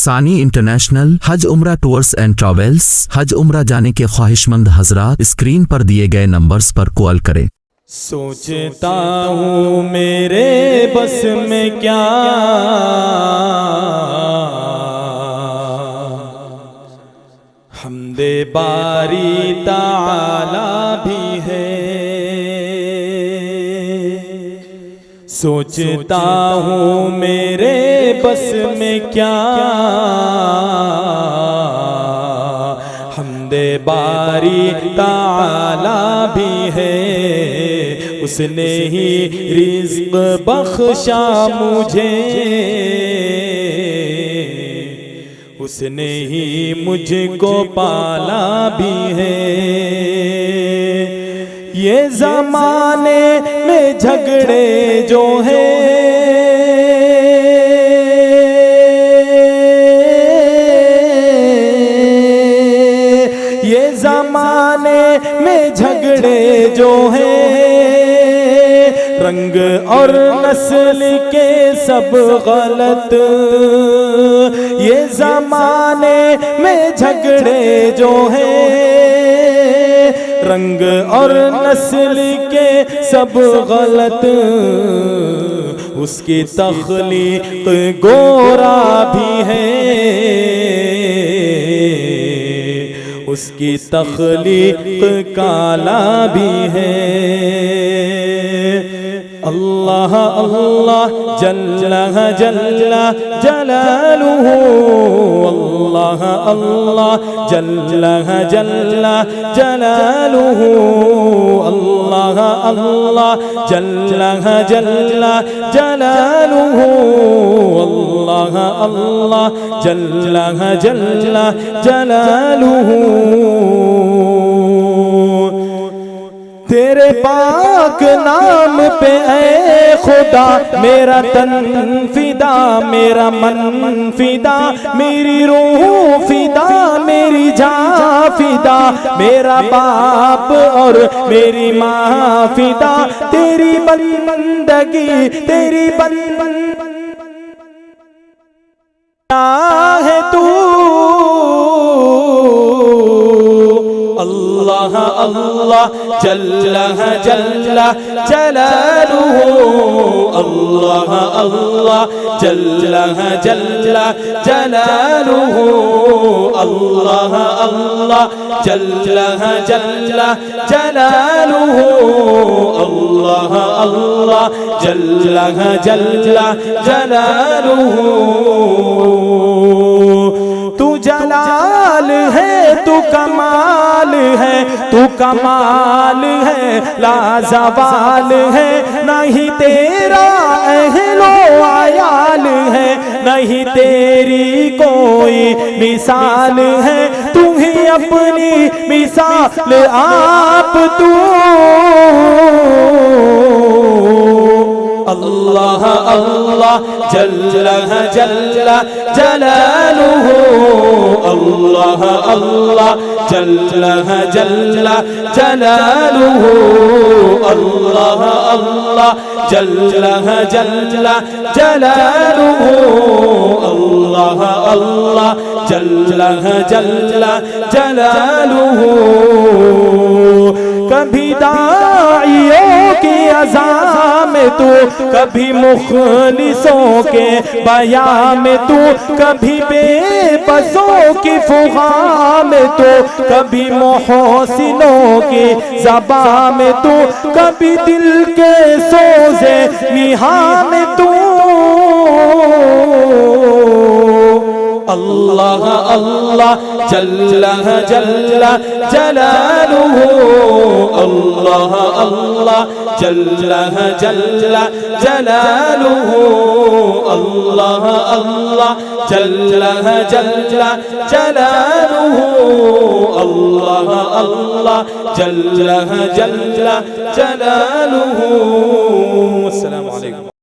ثانی انٹرنیشنل حج عمرہ tours and travels. حج عمرہ جانے کے خواہش مند حضرات اسکرین پر دیے گئے نمبرز پر کال کریں۔ سوچتا ہوں میرے بس میں کیا حمد باری تعالی بھی ہے، سوچتا ہوں میرے بس میں کیا حمد باری تعالی بھی ہے، اس نے ہی رزق بخشا مجھے، اس نے ہی مجھ کو پالا بھی ہے۔ یہ زمانے میں جھگڑے جو ہیں یہ زمانے میں جھگڑے جو ہیں رنگ اور نسل کے سب غلط، یہ زمانے میں جھگڑے جو ہیں رنگ اور نسل کے سب غلط، اس کی تخلیق گورا بھی ہے، اس کی تخلیق کالا بھی ہے۔ اللہ اللہ جل جل جلالہ، اللہ اللہ جل جل جلالہ، اللہ اللہ جل جل جلالہ، اللہ اللہ جل جل جلالہ۔ تیرے پاک نام پہ اے خدا میرا تن فدا، میرا من فدا، میری روح فدا، میری جان فدا، میرا باپ اور میری ماں فدا، تیری بندگی تیری ہے تو اللہ اللہ جل جل جلالہ، اللہ اللہ جل جل جلالہ، اللہ اللہ جل جل جلالہ، اللہ اللہ جل جل جلالہ۔ تو جلال ہے، تو کمال ہے، تو کمال ہے، لازوال ہے، نہیں تیرا اہل و عیال ہے، نہیں تیری کوئی مثال ہے، تو ہی اپنی مثال آپ تو اللہ اللہ جل جل جلالہ، اللہ اللہ جل جل جلالہ، اللہ اللہ جل جل جلالہ، اللہ اللہ جل جل جلالہ۔ کبھی داعیوں کی اذان میں تو، کبھی مخلصوں کے بیان میں تو، کبھی بے بسوں کی فغان میں تو، کبھی محسنوں کی زبان میں تو، کبھی دل کے سوزے نہاں میں تو اللہ اللہ جل جل جلالہ، اللہ اللہ جل جل جلالہ، اللہ اللہ جل جل جلالہ، اللہ اللہ جل جل جلالہ۔ السلام علیکم۔